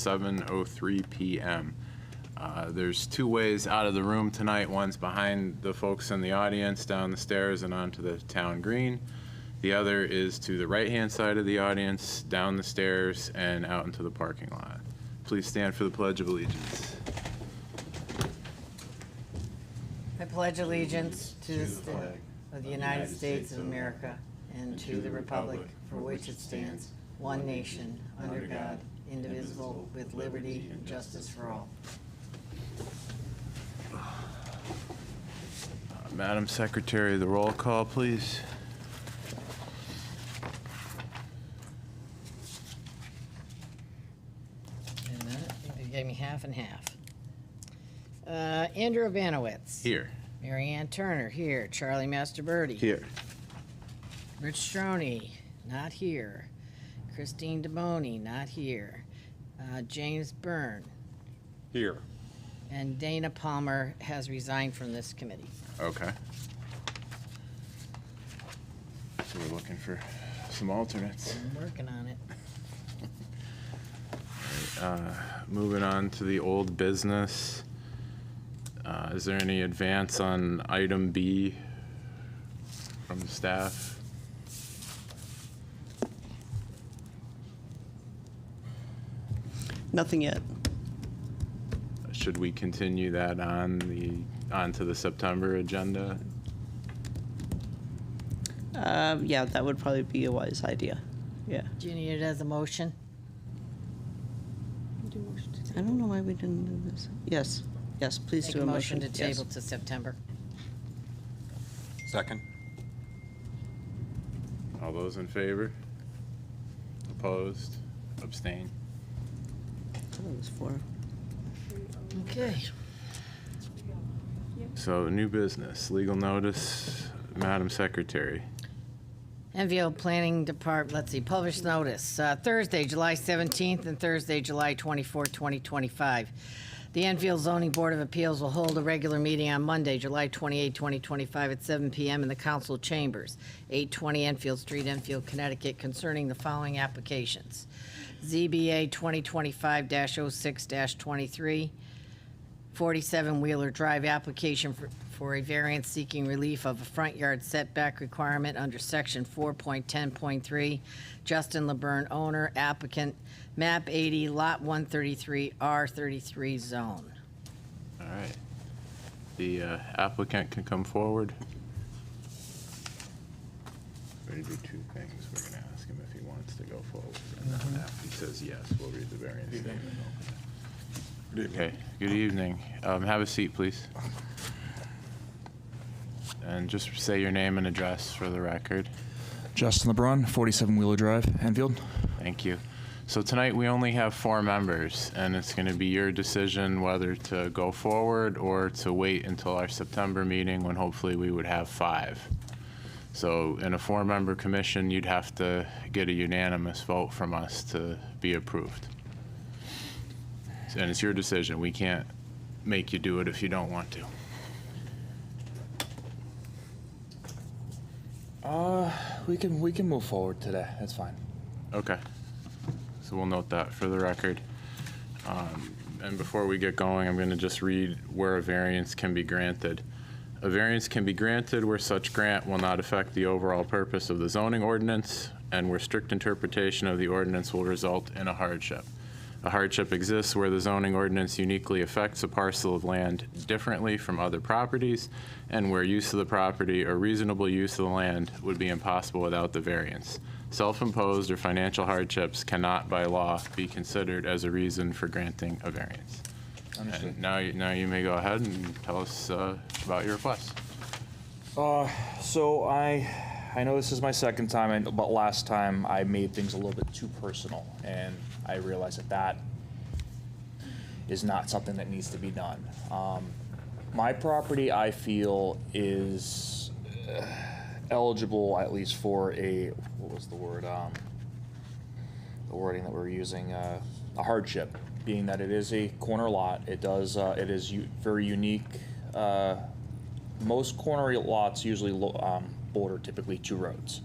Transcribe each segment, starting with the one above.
7:03 p.m. There's two ways out of the room tonight. One's behind the folks in the audience, down the stairs and onto the town green. The other is to the right-hand side of the audience, down the stairs and out into the parking lot. Please stand for the Pledge of Allegiance. I pledge allegiance to the flag of the United States of America and to the republic for which it stands, one nation, under God, indivisible, with liberty and justice for all. Madam Secretary, the roll call, please. Wait a minute, you gave me half and half. Andrew Abanowitz. Here. Mary Ann Turner, here. Charlie Masterbirdy. Here. Rich Stroney, not here. Christine DeBoni, not here. James Byrne. Here. And Dana Palmer has resigned from this committee. Okay. So we're looking for some alternates. I'm working on it. Moving on to the old business. Is there any advance on item B from the staff? Nothing yet. Should we continue that onto the September agenda? Yeah, that would probably be a wise idea. Yeah. Do you need it as a motion? I don't know why we didn't do this. Yes, yes, please Make do a a motion motion. to table to September. Second. All those in favor? Opposed? Abstain? Yes. That was 4. Okay. So new business, legal notice, Madam Secretary. Enfield Planning Department, let's see, published notice, Thursday, July 17th and Thursday, July 24th, 2025. The Enfield Zoning Board of Appeals will hold a regular meeting on Monday, July 28, 2025 at 7 p.m. in the council chambers, 820 Enfield Street, Enfield, Connecticut, concerning the following applications. ZBA 2025-06-23, 47 Wheeler Drive application for a variance seeking relief of a front yard setback requirement under section 4.10.3. Justin LeBurn, owner, applicant, map 80, lot 133, R33 zone. All right. The applicant can come forward. We're going to do two things. We're going to ask him if he wants to go forward. And then after he says yes, we'll read the variance statement. Okay, good evening. Have a seat, please. And just say your name and address for the record. Justin LeBrun, 47 Wheeler Drive, Enfield. Thank you. So tonight we only have 4 members, and it's going to be your decision whether to go forward or to wait until our September meeting when hopefully we would have 5. So in a 4-member commission, you'd have to get a unanimous vote from us to be approved. And it's your decision. We can't make you do it if you don't want to. We can move forward today. That's fine. Okay. So we'll note that for the record. And before we get going, I'm going to just read where a variance can be granted. A variance can be granted where such grant will not affect the overall purpose of the zoning ordinance and where strict interpretation of the ordinance will result in a hardship. A hardship exists where the zoning ordinance uniquely affects a parcel of land differently from other properties and where use of the property or reasonable use of the land would be impossible without the variance. Self-imposed or financial hardships cannot by law be considered as a reason for granting a variance. Understood. And now you may go ahead and tell us about your request. So I know this is my second time, but last time I made things a little bit too personal, and I realized that is not something that needs to be done. My property, I feel, is eligible at least for what was the word? The wording that we're using, a hardship, being that it is a corner lot. It is very unique. Most corner lots usually border typically 2 roads.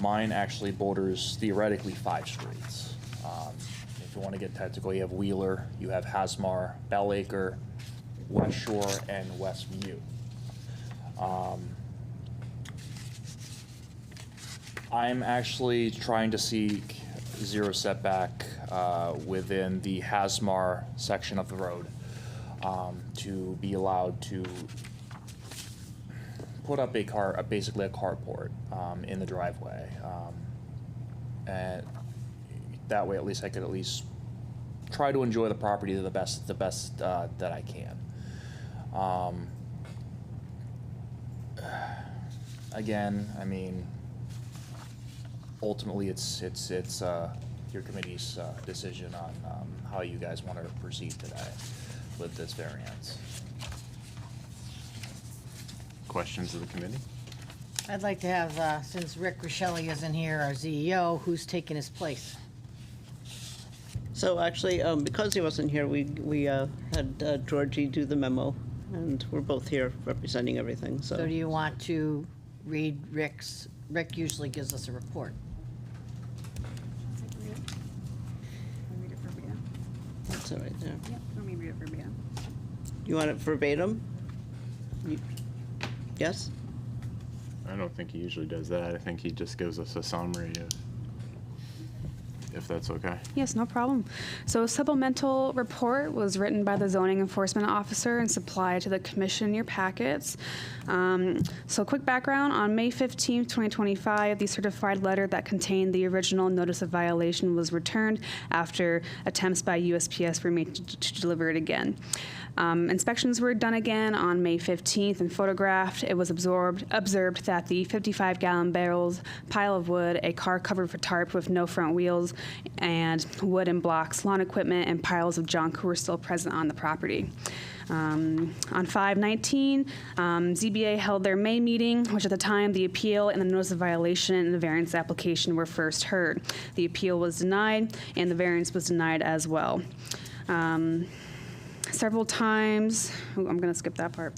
Mine actually borders theoretically 5 streets. If if you want to get technical, you have Wheeler, you have Hasmar, Bellacre, West Shore, and West View. I'm actually trying to seek zero setback within the Hasmar section of the road to be allowed to put up basically a carport in the driveway. And that way, at least I could at least try to enjoy the property to the best that I can. Again, I mean, ultimately, it's your committee's decision on how you guys want to proceed today with this variance. Questions of the committee? I'd like to have, since Rick Rochelli isn't here, our CEO, who's taking his place? So actually, because he wasn't here, we had Georgie do the memo, and we're both here representing everything, so. So do you want to read Rick's? Rick usually gives us a report. Read it verbatim. That's it right there. Yep, let me read it verbatim. You want it verbatim? Yes? I don't think he usually does that. I think he just gives us a summary of, if that's okay. Yes, no problem. So a supplemental report was written by the zoning enforcement officer and supplied to the commission in your packets. So quick background, on May 15th, 2025, the certified letter that contained the original notice of violation was returned after attempts by USPS were made to deliver it again. Inspections were done again on May 15th and photographed. It was observed that the 55-gallon barrels, pile of wood, a car covered for tarp with no front wheels, and wood and blocks, lawn equipment, and piles of junk were still present on the property. On 5/19, ZBA held their May meeting, which at the time the appeal and the notice of violation and the variance application were first heard. The appeal was denied, and the variance was denied as well. Several times, I'm going to skip that part.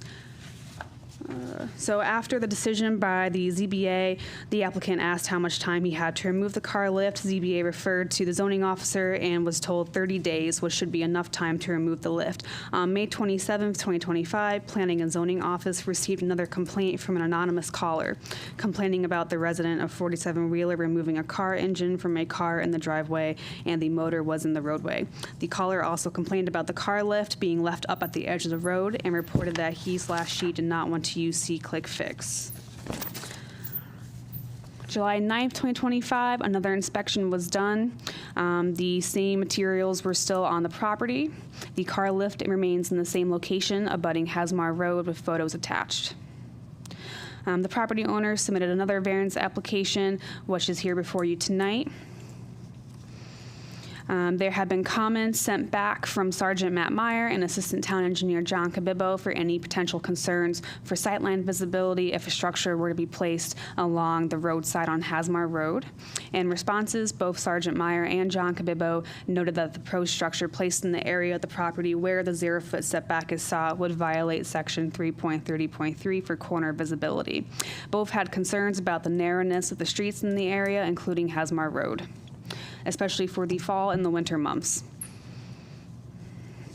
So after the decision by the ZBA, the applicant asked how much time he had to remove the car lift. ZBA referred to the zoning officer and was told 30 days, which should be enough time to remove the lift. On May 27th, 2025, Planning and Zoning Office received another complaint from an anonymous caller complaining about the resident of 47 Wheeler removing a car engine from a car in the driveway and the motor was in the roadway. The caller also complained about the car lift being left up at the edge of the road and reported that he/she did not want to use C-Click Fix. July 9th, 2025, another inspection was done. The same materials were still on the property. The car lift remains in the same location, abutting Hasmar Road with photos attached. The property owner submitted another variance application, which is here before you tonight. There have been comments sent back from Sergeant Matt Meyer and Assistant Town Engineer John Cabibbo for any potential concerns for sightline visibility if a structure were to be placed along the roadside on Hasmar Road. In responses, both Sergeant Meyer and John Cabibbo noted that the proposed structure placed in the area of the property where the 0-foot setback is sought would violate Section 3.30.3 for corner visibility. Both had concerns about the narrowness of the streets in the area, including Hasmar Road, especially for the fall and the winter months.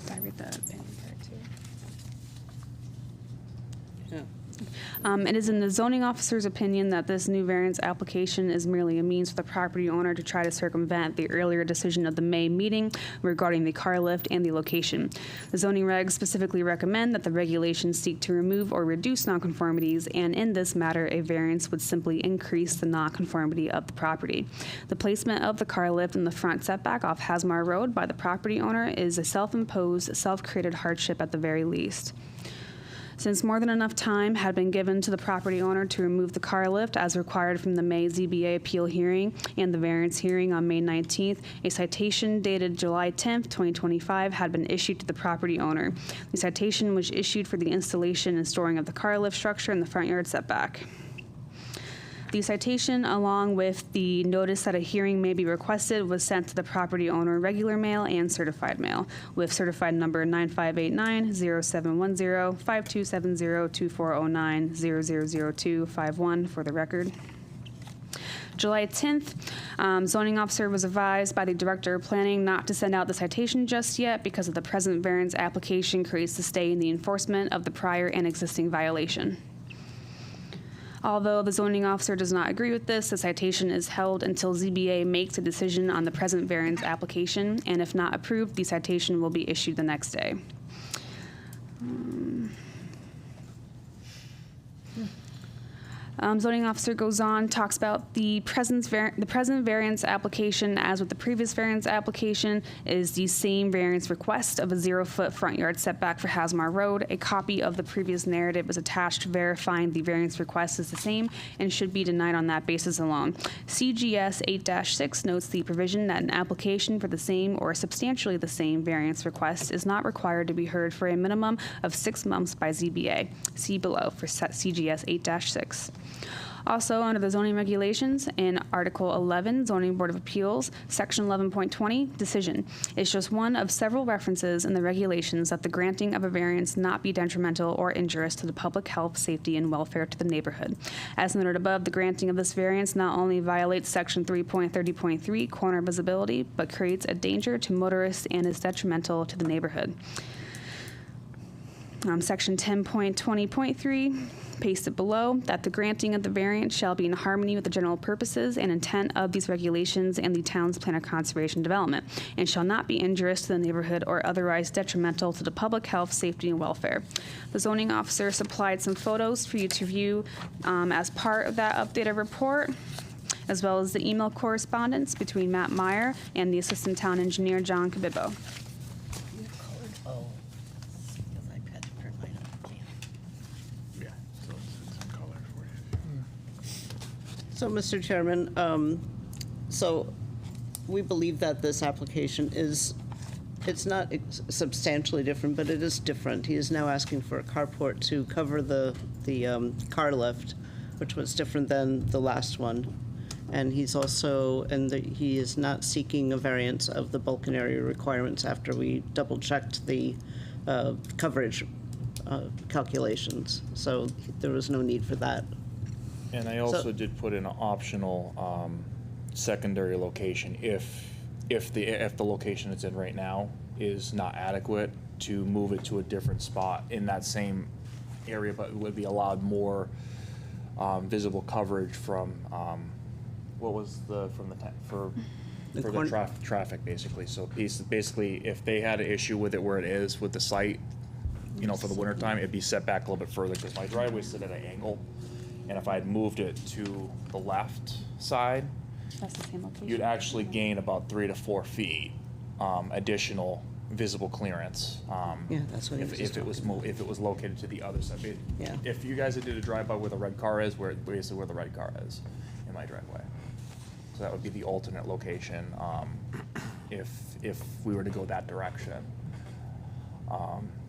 Did I read that? Yeah. It is in the zoning officer's opinion that this new variance application is merely a means for the property owner to try to circumvent the earlier decision of the May meeting regarding the car lift and the location. The zoning regs specifically recommend that the regulations seek to remove or reduce nonconformities, and in this matter, a variance would simply increase the nonconformity of the property. The placement of the car lift in the front setback off Hasmar Road by the property owner is a self-imposed, self-created hardship at the very least. Since more than enough time had been given to the property owner to remove the car lift as required from the May ZBA appeal hearing and the variance hearing on May 19th, a citation dated July 10th, 2025 had been issued to the property owner. The citation was issued for the installation and storing of the car lift structure in the front yard setback. The citation, along with the notice that a hearing may be requested, was sent to the property owner regular mail and certified mail, with certified number 9589-0710, 5270-2409, 000251 for the record. July 10th, zoning officer was advised by the director of planning not to send out the citation just yet because of the present variance application creates the stay in the enforcement of the prior and existing violation. Although the zoning officer does not agree with this, the citation is held until ZBA makes a decision on the present variance application, and if not approved, the citation will be issued the next day. Zoning officer goes on, talks about the present variance application, as with the previous variance application, is the same variance request of a 0-foot front yard setback for Hasmar Road. A copy of the previous narrative is attached verifying the variance request is the same and should be denied on that basis alone. CGS 8-6 notes the provision that an application for the same or substantially the same variance request is not required to be heard for a minimum of 6 months by ZBA. See below for CGS 8-6. Also, under the zoning regulations, in Article 11, Zoning Board of Appeals, Section 11.20, decision, is just one of several references in the regulations that the granting of a variance not be detrimental or injurious to the public health, safety, and welfare to the neighborhood. As noted above, the granting of this variance not only violates Section 3.30.3, corner visibility, but creates a danger to motorists and is detrimental to the neighborhood. Section 10.20.3, pasted below, that the granting of the variance shall be in harmony with the general purposes and intent of these regulations and the town's plan of conservation development, and shall not be injurious to the neighborhood or otherwise detrimental to the public health, safety, and welfare. The zoning officer supplied some photos for you to view as part of that updated report, as well as the email correspondence between Matt Meyer and the assistant town engineer, John Cabibbo. Oh, because I had to print mine up. Yeah, so it's in color for you. So, Mr. Chairman, so we believe that this application is, it's not substantially different, but it is different. He is now asking for a carport to cover the car lift, which was different than the last one. And he's also, he is not seeking a variance of the Vulcan area requirements after we double-checked the coverage calculations. So there was no need for that. And I also did put in an optional secondary location if the location it's in right now is not adequate, to move it to a different spot in that same area, but it would be allowed more visible coverage from what was the for the traffic basically. So basically, if they had an issue with it where it is with the site, you know, for the winter time, it'd be set back a little bit further because my driveway sit at an angle, and if I had moved it to the left side, That's the same location. you'd actually gain about 3 to 4 feet additional visible clearance. Yeah, that's what he was just If it was located to the other side. Yeah. If you guys did a drive-by where the red car is, basically where the red car is in my driveway. So that would be the alternate location if we were to go that direction.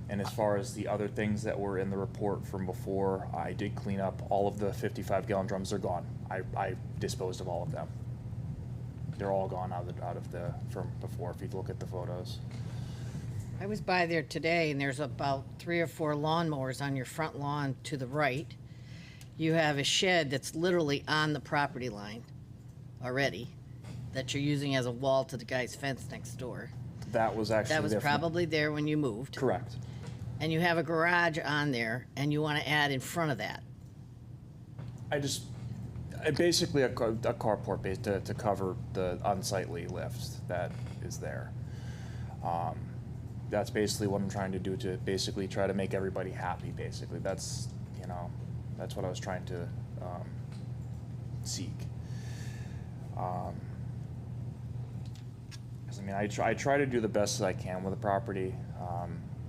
And as far as the other things that were in the report from before, I did clean up all of the 55-gallon drums. They're gone. I disposed of all of them. They're all gone out of the from before. If you look at the photos. I was by there today, and there's about 3 or 4 lawnmowers on your front lawn to the right. You have a shed that's literally on the property line already, that you're using as a wall to the guy's fence next door. That was actually That was there from- probably there when you moved. correct. And you have a garage on there, and you want to add in front of that. Basically a carport base to cover the unsightly lift that is there. That's basically what I'm trying to do, to basically try to make everybody happy. Basically, that's what I was trying to seek. Because I try to do the best that I can with the property.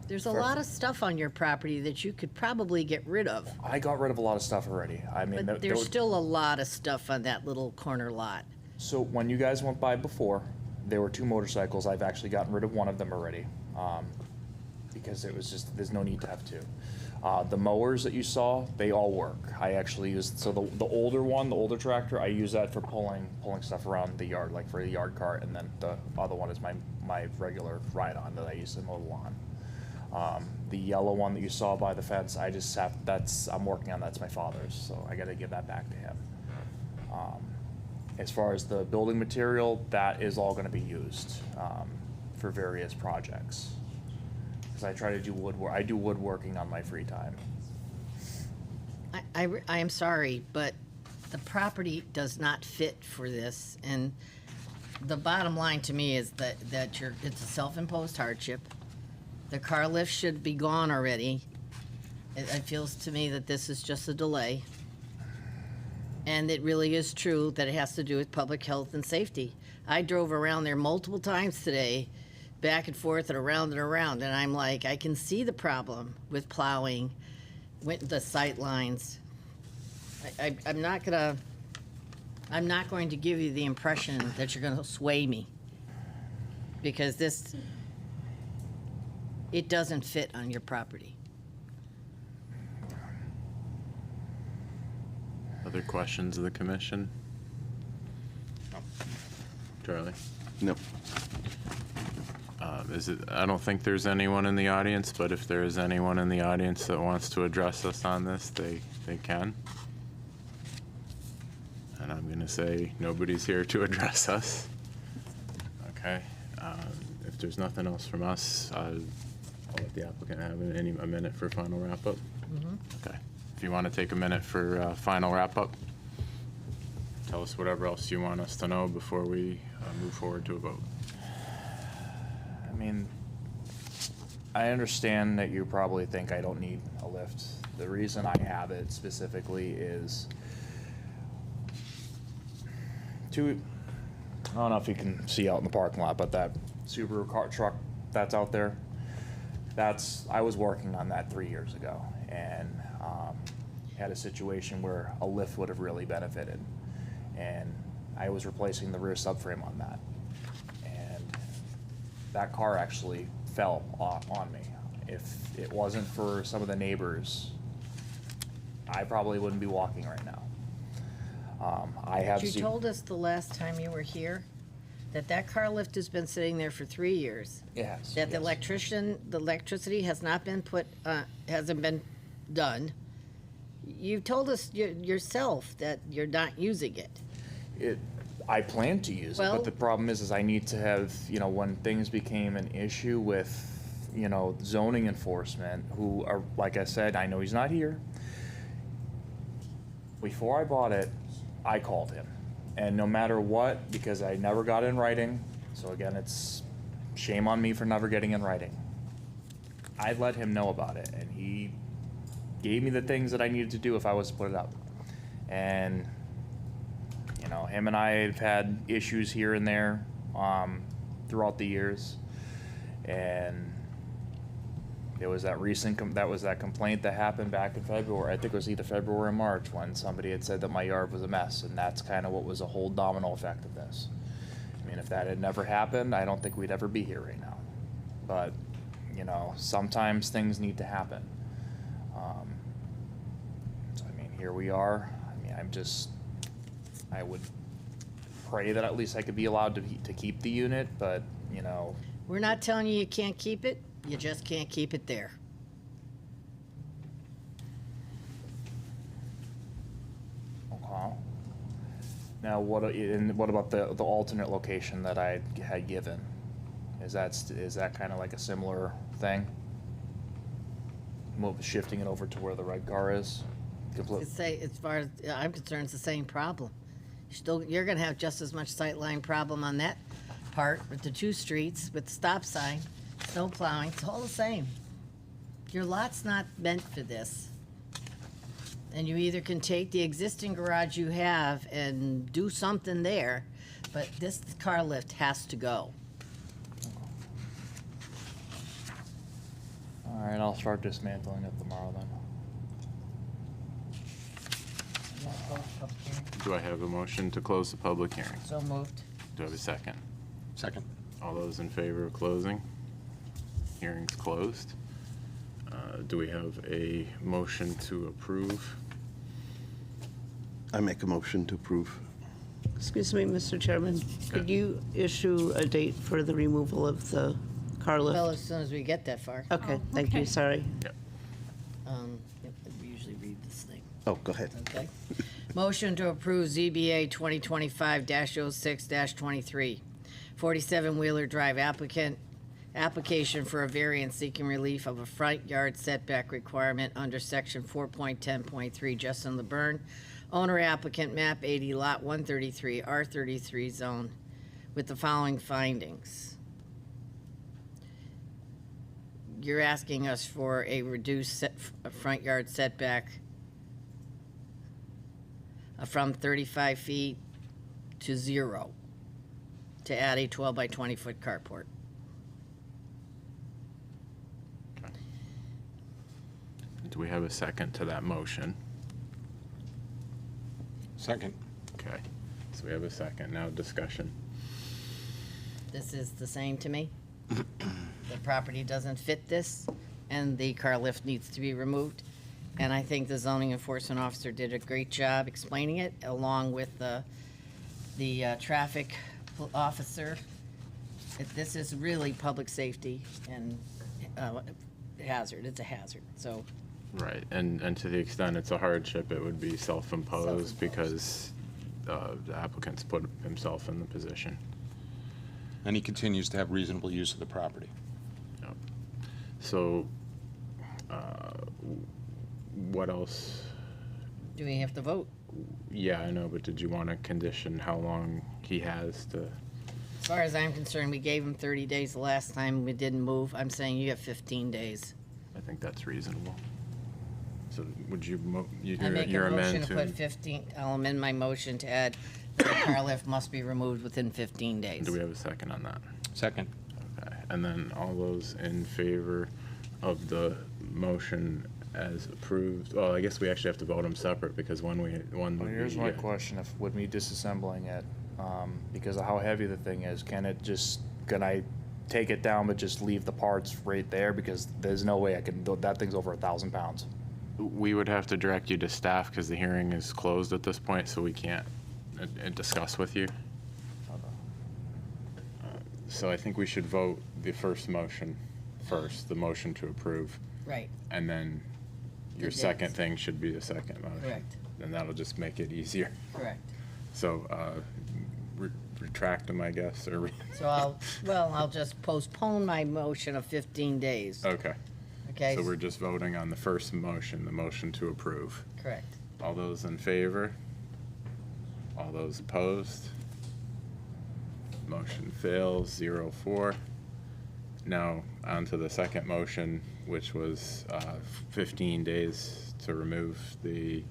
There's a lot of stuff on your property that you could probably get rid of. I got rid of a lot of stuff already. I mean, But there's still a lot of stuff on that little corner lot. So when you guys went by before, there were 2 motorcycles. I've actually gotten rid of one of them already, because it was just, there's no need to have 2. The mowers that you saw, they all work. I actually used, so the older one, the older tractor, I use that for pulling stuff around the yard, like for the yard cart, and then the other one is my regular ride-on that I use to mow the lawn. The yellow one that you saw by the fence, I'm working on, that's my father's, so I gotta give that back to him. As far as the building material, that is all gonna be used, for various projects. Cause I try to do I do woodworking on my free time. I am sorry, but the property does not fit for this, and the bottom line to me is that it's a self-imposed hardship. The car lift should be gone already. It feels to me that this is just a delay. And it really is true that it has to do with public health and safety. I drove around there multiple times today, back and forth and around, and I'm like, I can see the problem with plowing, with the sight lines. I'm not going to give you the impression that you're gonna sway me, because it doesn't fit on your property. Other questions of the commission? Charlie? No. I don't think there's anyone in the audience, but if there is anyone in the audience that wants to address us on this, they can. And I'm gonna say nobody's here to address us. Okay, if there's nothing else from us, I'll let the applicant have a minute for final wrap-up. Okay, if you want to take a minute for final wrap-up, tell us whatever else you want us to know before we move forward to a vote. I mean, I understand that you probably think I don't need a lift. The reason I have it specifically is I don't know if you can see out in the parking lot, but that Subaru truck that's out there, I was working on that 3 years ago, and had a situation where a lift would have really benefited. And I was replacing the rear subframe on that. And that car actually fell on me. If it wasn't for some of the neighbors, I probably wouldn't be walking right now. You told us the last time you were here that car lift has been sitting there for 3 years. Yes. That the yes. electricity has not been hasn't been done. You told us yourself that you're not using it. I plan to use it, Well- but the problem is I need to have, when things became an issue with, zoning enforcement, who are, like I said, I know he's not here. Before I bought it, I called him. And no matter what, because I never got in writing, so again, it's shame on me for never getting in writing. I let him know about it, and he gave me the things that I needed to do if I was to put it up. And, him and I have had issues here and there throughout the years. And there was that that complaint that happened back in February. I think it was either February or March, when somebody had said that my yard was a mess, and that's kind of what was a whole domino effect of this. I mean, if that had never happened, I don't think we'd ever be here right now. But, sometimes things need to happen. So, I mean, here we are. I mean, I would pray that at least I could be allowed to keep the unit, but, We're not telling you can't keep it, you just can't keep it there. Okay. Now, what about the alternate location that I had given? Is that kind of like a similar thing? Shifting it over to where the red car is? As far as I'm concerned, it's the same problem. You're gonna have just as much sightline problem on that part with the 2 streets, with the stop sign, snow plowing, it's all the same. Your lot's not meant for this. And you either can take the existing garage you have and do something there, but this car lift has to go. All right, I'll start dismantling it tomorrow then. Do I have a motion to close the public hearing? So moved. Do I have a second? Second. All those in favor of closing? Hearing's closed. Do we have a motion to approve? I make a motion to approve. Excuse me, Mr. Chairman, could you issue a date for the removal of the car Well, lift? as soon as we get that far. Okay, thank you, sorry. Yep. We usually read this thing. Oh, go ahead. Okay. Motion to approve ZBA 2025-06-23, 47 Wheeler Drive application for a variance seeking relief of a front yard setback requirement under section 4.10.3. Justin LeBurn, owner applicant, map 80, lot 133, R33 zone, with the following findings. You're asking us for a reduced front yard setback from 35 feet to 0 to add a 12 by 20 foot carport. Do we have a second to that motion? Second. Okay, so we have a second. Now discussion. This is the same to me. The property doesn't fit this, and the car lift needs to be removed. And I think the zoning enforcement officer did a great job explaining it, along with the traffic officer. This is really public safety and hazard, it's a hazard, so. Right, and to the extent it's a hardship, it would be self-imposed Self-imposed. because the applicant's put himself in the position. And he continues to have reasonable use of the property. Yep. So, what else? Do we have to vote? Yeah, I know, but did you want to condition how long he has to? As far as I'm concerned, we gave him 30 days the last time we didn't move. I'm saying you have 15 days. I think that's reasonable. So would you, I make your a motion amend to put 15, I'll amend my motion to add the car lift must be removed within 15 days. do we have a second on that? Second. Okay, and then all those in favor of the motion as approved, well, I guess we actually have to vote them separate because one would Well, be. here's my question, if, with me disassembling it, because of how heavy the thing is, can I take it down but just leave the parts right there? Because there's no way I can, that thing's over 1,000 pounds. We would have to direct you to staff because the hearing is closed at this point, so we can't discuss with you. So I think we should vote the first motion first, the motion to approve, Right, and then your The second dates. thing should be the second motion. correct, And that'll just make it easier. correct. So, retract them, I guess, or. So I'll just postpone my motion of 15 days, Okay, okay? so we're just voting on the first motion, the motion to approve. Correct. All those in favor? All those opposed? Motion fails, 0-4. Now, on to the second motion, which was 15 days to remove the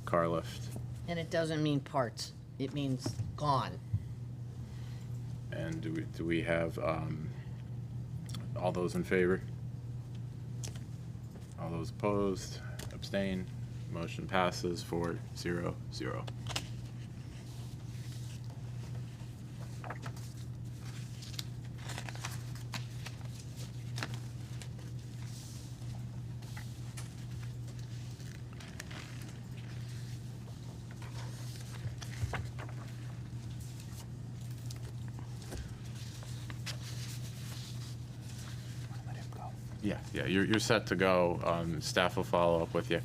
car lift. And it doesn't mean parts, it means gone. And do we have all those in favor? All those opposed? Abstain? Motion passes 4-0-0. Yeah, you're set to go. Staff will follow up with you.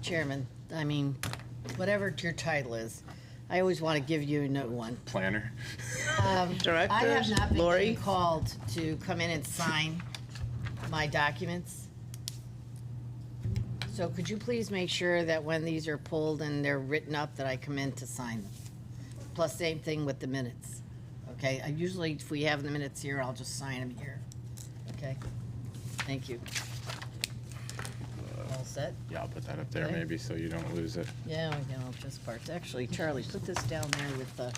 Chairman, I mean, whatever your title is, I always want to give you a new one. Planner? I have Directors, not been Lori? getting called to come in and sign my documents. So could you please make sure that when these are pulled and they're written up, that I come in to sign them? Plus, same thing with the minutes, okay? I usually, if we have the minutes here, I'll just sign them here, okay? Thank you. All set? Yeah, I'll put that up there Okay. maybe so you don't lose it. Yeah, we can all just parts. Actually, Charlie, put this down there with the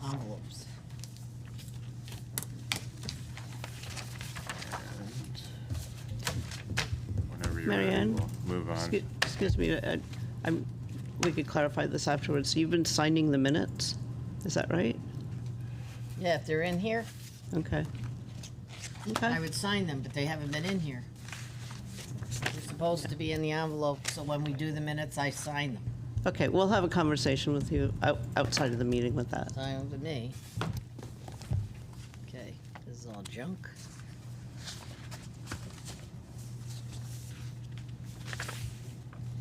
envelopes. And whenever you're Mary ready, Ann? we'll move on. Excuse me, we could clarify this afterwards. You've been signing the minutes? Is that right? Yeah, if they're in here, Okay. I Okay. would sign them, but they haven't been in here. There's some supposed to be in the envelope, so when we do the minutes, I sign them. Okay, we'll have a conversation with you outside of the meeting with that. Sign them to me. Okay, this is all junk.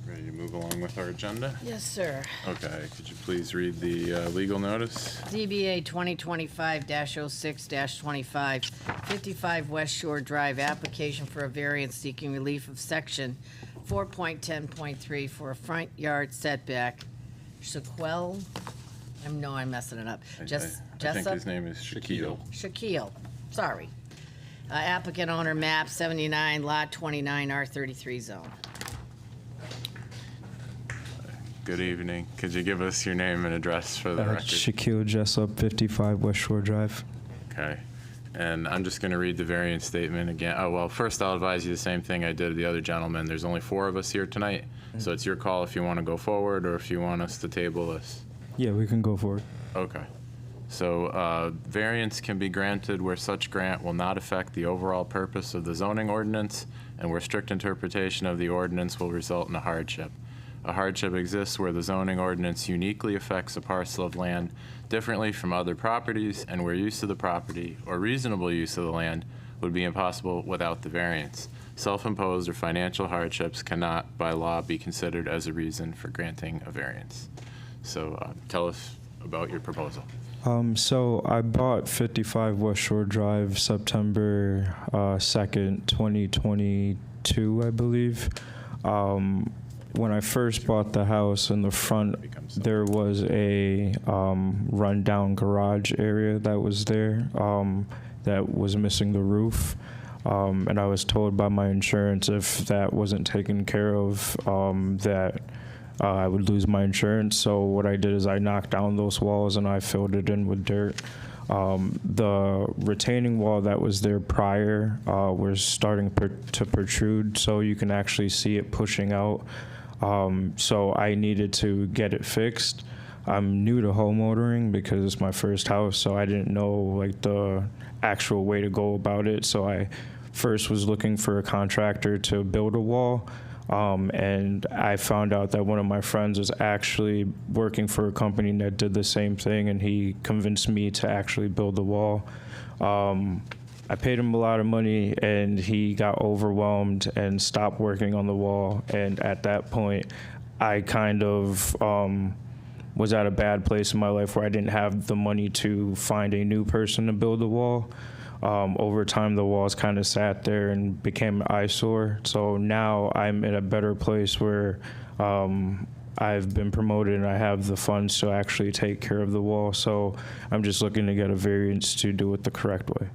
Ready to move along with our agenda? Yes, sir. Okay, could you please read the legal notice? DBA 2025-06-25, 55 West Shore Drive, application for a variance seeking relief of section 4.10.3 for a front yard setback. Shaquille, I'm messing it up. I Just think Jessup? his name is Shaquille. Shaquille, sorry. Applicant owner map 79, lot 29, R33 zone. Good evening. Could you give us your name and address for the record? Shaquille Jessup, 55 West Shore Drive. Okay. And I'm just going to read the variance statement again. Oh, well, first I'll advise you the same thing I did to the other gentleman. There's only 4 of us here tonight, so it's your call if you want to go forward or if you want us to table this. Yeah, we can go for it. Okay. So variance can be granted where such grant will not affect the overall purpose of the zoning ordinance and where strict interpretation of the ordinance will result in a hardship. A hardship exists where the zoning ordinance uniquely affects a parcel of land differently from other properties and where use of the property or reasonable use of the land would be impossible without the variance. Self-imposed or financial hardships cannot, by law, be considered as a reason for granting a variance. So tell us about your proposal. So I bought 55 West Shore Drive September 2nd, 2022, I believe. When I first bought the house, in the front, there was a rundown garage area that was there that was missing the roof. And I was told by my insurance if that wasn't taken care of, that I would lose my insurance. So what I did is I knocked down those walls and I filled it in with dirt. The retaining wall that was there prior was starting to protrude, so you can actually see it pushing out. So I needed to get it fixed. I'm new to homeownering because it's my first house, so I didn't know like the actual way to go about it. So I first was looking for a contractor to build a wall. And I found out that one of my friends was actually working for a company that did the same thing, and he convinced me to actually build the wall. I paid him a lot of money, and he got overwhelmed and stopped working on the wall. And at that point, I kind of was at a bad place in my life where I didn't have the money to find a new person to build the wall. Over time, the walls kind of sat there and became an eyesore. So now I'm in a better place where I've been promoted and I have the funds to actually take care of the wall. So I'm just looking to get a variance to do it the correct way.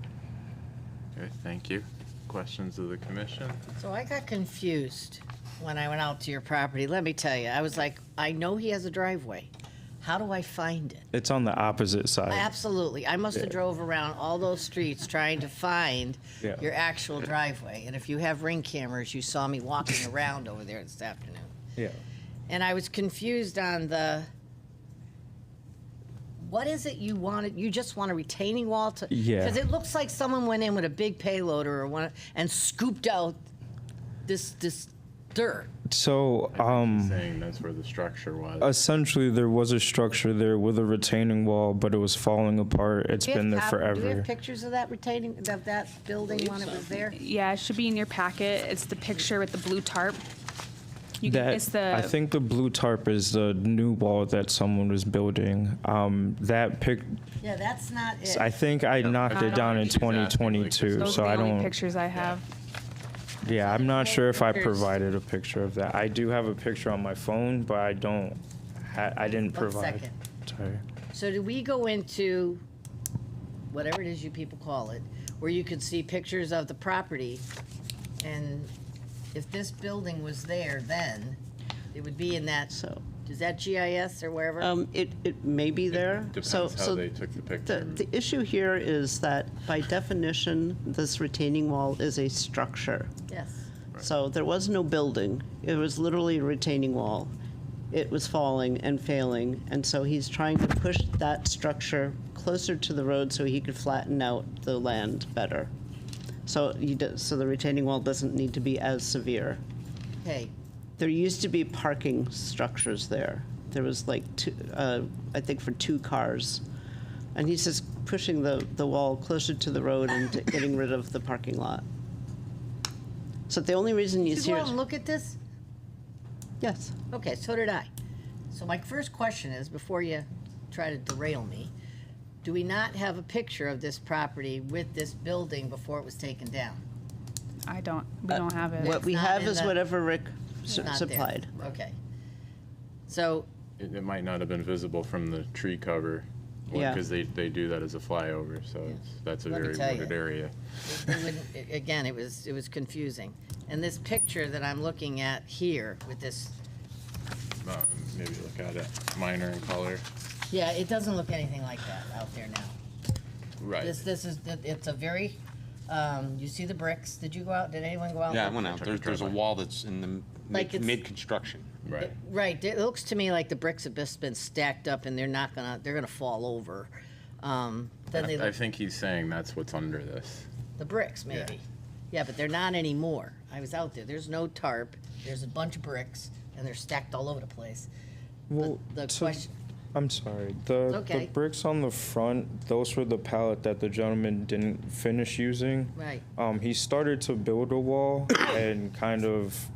Okay, thank you. Questions of the commission? So I got confused when I went out to your property. Let me tell you, I was like, I know he has a driveway. How do I find it? It's on the opposite side. Absolutely. I must have Yeah. drove around all those streets trying to find Yeah. your actual driveway. And if you have Ring cameras, you saw me walking around over there this afternoon. Yeah. And I was confused on what is it you wanted? You just want a retaining wall to? Yeah. Because it looks like someone went in with a big payloader or one and scooped out this dirt. So, Saying that's where the structure was. essentially, there was a structure there with a retaining wall, but it was falling apart. It's been there Do we forever. have pictures of that of that building when it was there? Yeah, it should be in your packet. It's the picture with the blue tarp. It's the. I think the blue tarp is the new wall that someone was building. Yeah, that's not it. I think I knocked it down in She's asking, like, 2022, Those so are I the only don't. pictures I have. Yeah, I'm not sure if I Pictures. provided a picture of that. I do have a picture on my phone, but I don't. I didn't One provide. second. Sorry. So did we go into, whatever it is you people call it, where you could see pictures of the property? And if this building was there then, it would be in that, So, is that GIS or wherever? it may be there. Depends how they took the picture. The issue here is that by definition, this retaining wall is a structure. Yes. So there was no building. It was literally a retaining wall. It was falling and failing, and so he's trying to push that structure closer to the road so he could flatten out the land better. So so the retaining wall doesn't need to be as severe. Okay, There used to be parking structures there. There was like two, I think for 2 cars. And he's just pushing the wall closer to the road and getting rid of the parking lot. So the only reason you did see you it. go out and look at this? Yes. Okay, so did I. So my first question is, before you try to derail me, do we not have a picture of this property with this building before it was taken down? We don't have it. What we not have in is the- whatever Rick It's not there. supplied. Okay. So, It might not have been visible from the tree cover. Yeah. Because they do that as a flyover, so that's a Let me very tell you. wooded area. again, it was confusing. And this picture that I'm looking at here with this, Maybe look at it, minor in color. yeah, it doesn't look anything like that out there now. Right. This is, it's a very, you see the bricks? Did you go out, did anyone go out? Yeah, I and went look? out. There's a wall that's in the Like it's- mid-construction. Right. Right, it looks to me like the bricks have just been stacked up and they're gonna fall over. Then they I look, think he's saying that's what's under this. the bricks maybe. Yeah, but they're not anymore. I was out there, there's no tarp, there's a bunch of bricks and they're stacked all over the place. Well, The so- question, I'm sorry. The okay. bricks on the front, those were the pallet that the gentleman didn't finish using. right, He started to build a wall and kind of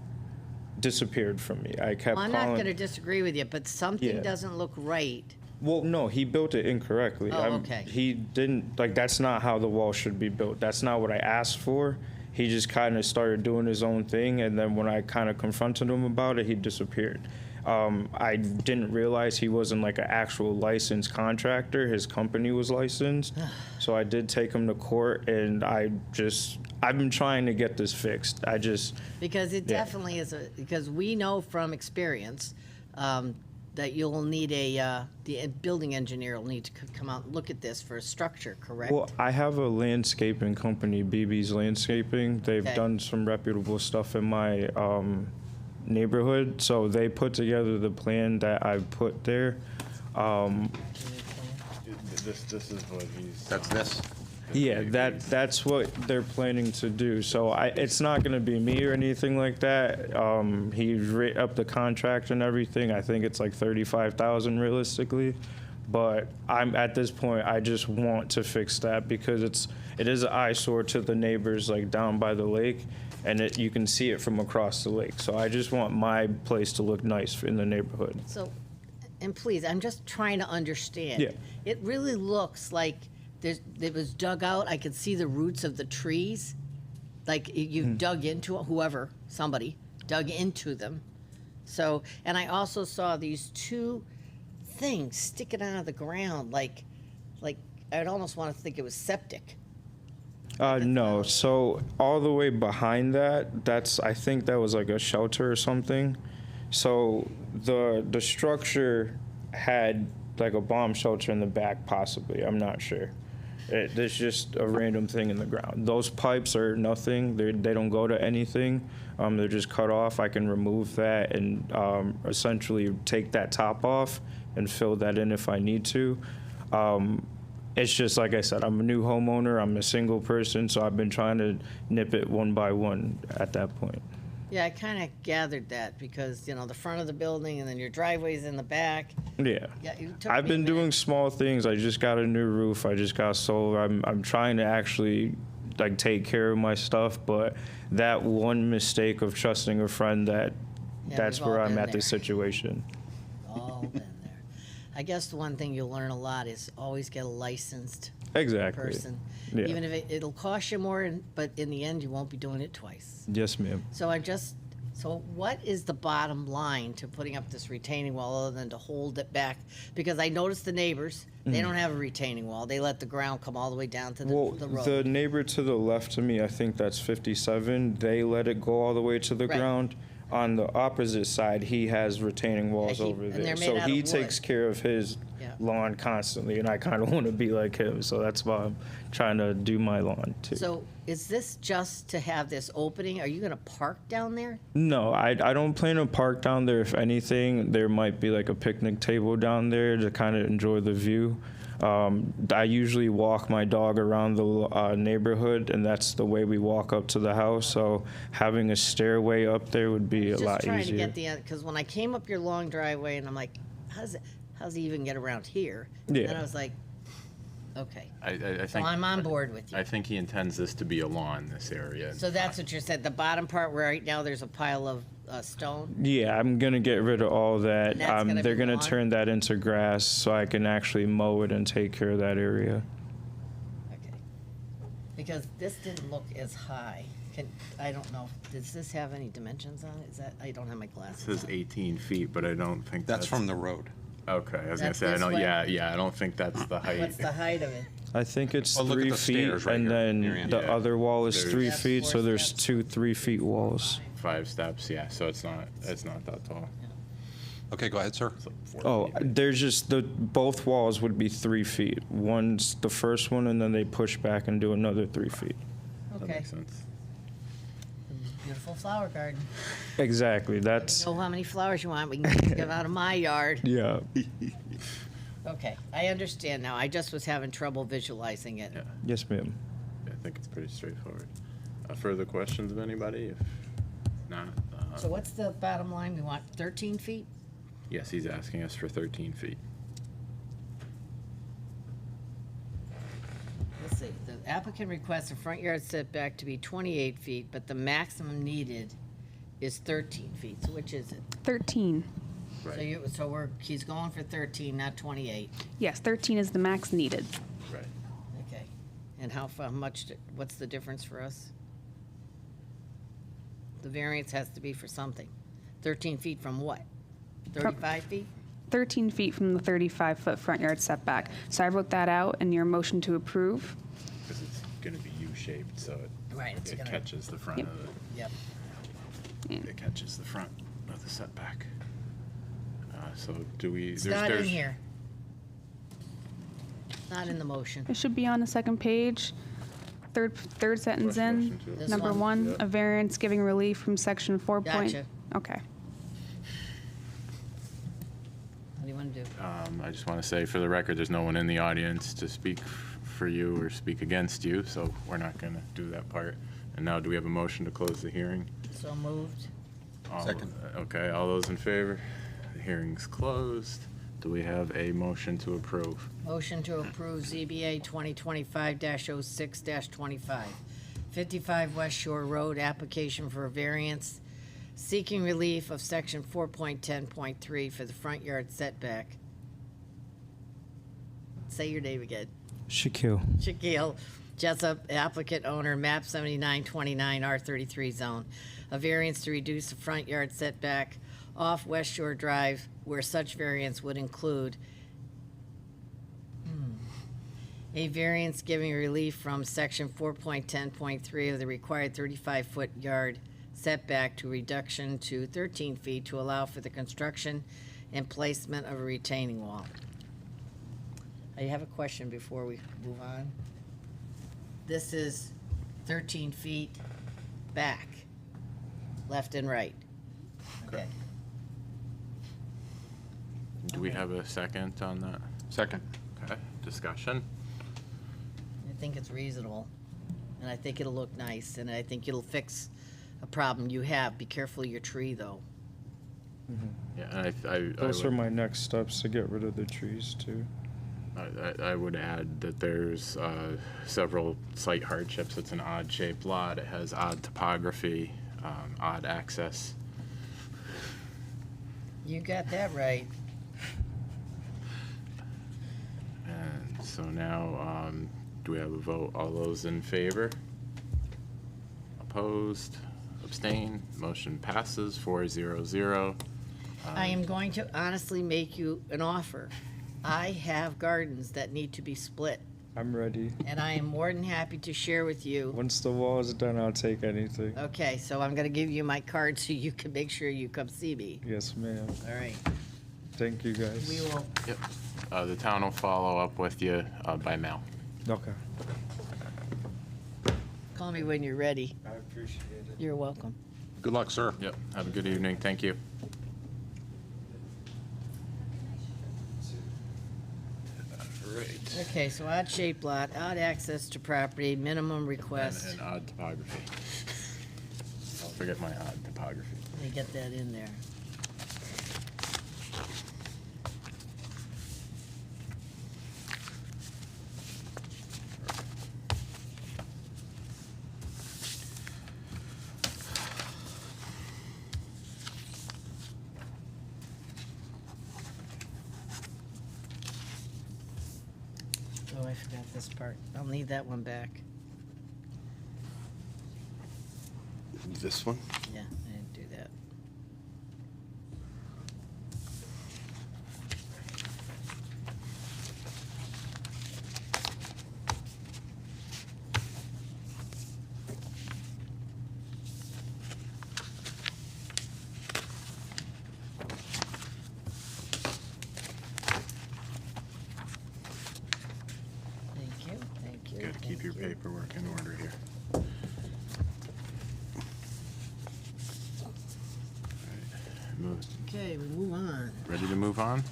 disappeared from me. I kept well, I'm not calling. gonna disagree with you, but something Yeah. doesn't look right. Well, no, he built it incorrectly. Oh, okay. He didn't, like, that's not how the wall should be built. That's not what I asked for. He just kind of started doing his own thing, and then when I kind of confronted him about it, he disappeared. I didn't realize he wasn't like an actual licensed contractor. His company was licensed. So I did take him to court, and I've been trying to get this fixed. Because it Yeah. definitely is because we know from experience, that you'll need the building engineer will need to come out and look at this for a structure, correct? Well, I have a landscaping company, BB's Landscaping. They've Okay. done some reputable stuff in my neighborhood, so they put together the plan that I put there. This is what he's. That's this. Yeah, that's what they're planning to do. So it's not going to be me or anything like that. He writ up the contract and everything. I think it's like 35,000 realistically. But I'm at this point, I just want to fix that because it is an eyesore to the neighbors like down by the lake, and you can see it from across the lake. So I just want my place to look nice in the neighborhood. So, and please, I'm just trying to understand. Yeah. It really looks like it was dug out. I could see the roots of the trees. Like you dug into it, somebody dug into them. So, and I also saw these 2 things sticking out of the ground, like I'd almost want to think it was septic. No, so all the way behind that, I think that was like a shelter or something. So the structure had like a bomb shelter in the back, possibly. I'm not sure. There's just a random thing in the ground. Those pipes are nothing. They don't go to anything. They're just cut off. I can remove that and essentially take that top off and fill that in if I need to. It's just like I said, I'm a new homeowner. I'm a single person, so I've been trying to nip it one by one at that point. Yeah, I kind of gathered that because, the front of the building and then your driveway's in the back. Yeah. Yeah, it took I've me a been minute. doing small things. I just got a new roof. I just got solar. I'm trying to actually like take care of my stuff, but that one mistake of trusting a friend Yeah, that's we've all where I'm been at there. this situation. All been there. I guess the one thing you'll learn a lot is always get a licensed Exactly. person. Yeah. Even if it'll cost you more, but in the end, you won't be doing it twice. Yes, ma'am. So what is the bottom line to putting up this retaining wall other than to hold it back? Because I noticed the neighbors, they don't have a retaining wall. They let the ground come all the way down to Well, the road. the neighbor to the left to me, I think that's 57. They let it go all the way to the Right. ground. On the opposite side, he has retaining walls Yeah, over and there. they're made So out he of takes wood. care of his Yeah. lawn constantly, and I kind of want to be like him. So that's why I'm trying to do my lawn too. So is this just to have this opening? Are you gonna park down there? No, I don't plan to park down there. If anything, there might be like a picnic table down there to kind of enjoy the view. I usually walk my dog around the neighborhood, and that's the way we walk up to the house. So having a stairway up there would be a lot Just trying to easier. get the, because when I came up your long driveway, and I'm like, how's he even get around here? And Yeah. then I was like, okay, I so think, I'm on board with you. I think he intends this to be a lawn, this area. So that's what you said, the bottom part where right now there's a pile of stone? Yeah, I'm gonna get rid of all that. And that's gonna They're be gonna lawn? turn that into grass so I can actually mow it and take care of that area. Okay. Because this didn't look as high. I don't know, does this have any dimensions on it? Is that, I don't have my It glasses says on. 18 feet, but I don't think That's from the road. Okay, I was gonna That's say, I this know, way? yeah, I don't think that's the height. What's the height of it? I think it's Well, look at 3 the feet, stairs right and here, then Marianne. the Yeah. other wall is There's- 3 That's feet, 4 so there's steps. 2 3-feet walls. 5 steps, yeah, so it's not that tall. Okay, go ahead, sir. It's like 4 Oh, feet. there's just both walls would be 3 feet. One's the first one, and then they push back and do another 3 feet. That Okay, makes sense. beautiful flower garden. Exactly. That's Know how many flowers you want, we can get out of my yard. yeah. Okay, I understand now, I just was having trouble visualizing it. Yeah. Yes, ma'am. I think it's pretty straightforward. Further questions of anybody? If not, So what's the bottom line, we want 13 feet? yes, he's asking us for 13 feet. Let's see, the applicant requests a front yard setback to be 28 feet, but the maximum needed is 13 feet, so which is it? 13. So he's going for 13, not 28, Yes, 13 is the max needed. Right. okay. And what's the difference for us? The variance has to be for something. 13 feet from what? 35 feet? 13 feet from the 35-foot front yard setback. So I wrote that out in your motion to approve. Because it's gonna be U-shaped, so Right, it's it gonna- catches the front Yep. of Yep. it catches the front of the setback. So do we? It's not in here. Not in the motion. It should be on the second page, third sentence in. Motion to This Number one? 1, Yep. a variance giving relief from section 4 point. Gotcha. Okay. What do you want to do? I just want to say, for the record, there's no one in the audience to speak for you or speak against you, so we're not going to do that part. And now, do we have a motion to close the hearing? So moved. Second. Okay, all those in favor? The hearing's closed. Do we have a motion to approve? Motion to approve ZBA 2025-06-25. 55 West Shore Road, application for a variance seeking relief of section 4.10.3 for the front yard setback. Say your name again. Shaquille. Shaquille Jessup, applicant owner, map 7929, R33 zone. A variance to reduce the front yard setback off West Shore Drive where such variance would include a variance giving relief from section 4.10.3 of the required 35-foot yard setback to reduction to 13 feet to allow for the construction and placement of a retaining wall. I have a question before we move on. This is 13 feet back, left and right. Okay. Do we have a second on that? Second. Okay, discussion? I think it's reasonable, and I think it'll look nice, and I think it'll fix a problem you have. Be careful of your tree, though. Yeah, and I Those would- are my next steps to get rid of the trees too. I would add that there's several site hardships. It's an odd-shaped lot. It has odd topography, odd access. You got that right. And so now, do we have a vote? All those in favor? Opposed? Abstain? Motion passes 4-0-0. I am going to honestly make you an offer. I have gardens that need to be split, I'm ready. and I am more than happy to share with you. Once the wall is done, I'll take anything. Okay, so I'm gonna give you my card so you can make sure you come see me. Yes, ma'am. All right, Thank you, guys. we will, Yep. The town will follow up with you by mail. Okay. call me when you're ready. I appreciate it. You're welcome. Good luck, sir. Yep. Have a good evening. Thank you. All right. Okay, so odd shaped lot, odd access to property, minimum request. And odd topography. Don't forget my odd topography. Let me get that in there. Oh, I forgot this part. I'll need that one back. This one? Yeah, I didn't do that. Thank you, thank you. Good, keep thank your you. paperwork in order here. Alright, Okay, we move on. Ready to move on?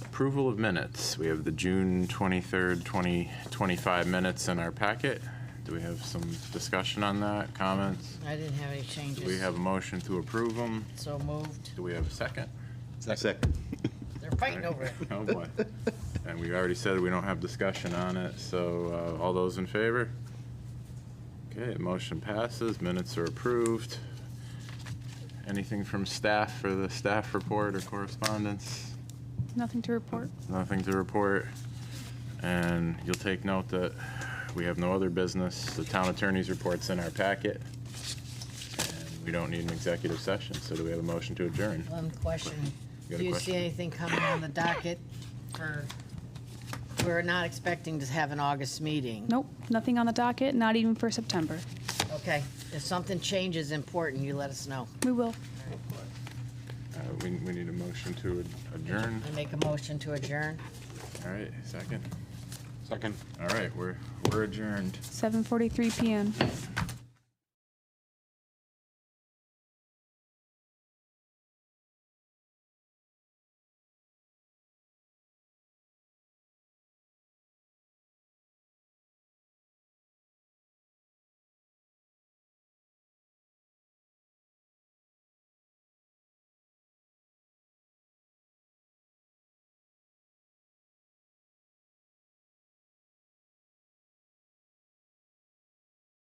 Approval of minutes. We have the June 23rd, 2025 minutes in our packet. Do we have some discussion on that, comments? I didn't have any changes. Do we have a motion to approve them? So moved. Do we have a second? Second. They're fighting over it. Oh, boy. And we already said we don't have discussion on it, so all those in favor? Okay, motion passes, minutes are approved. Anything from staff for the staff report or correspondence? Nothing to report. Nothing to report. And you'll take note that we have no other business. The town attorney's report's in our packet. And we don't need an executive session, so do we have a motion to adjourn? One question. You got a Do you question? see anything coming on the docket for, we're not expecting to have an August meeting. Nope, nothing on the docket, not even for September. Okay, if something changes important, you let us know. We will. We need a motion to adjourn. I make a motion to adjourn. All right, second. Second. All right, we're adjourned. 7:43 PM.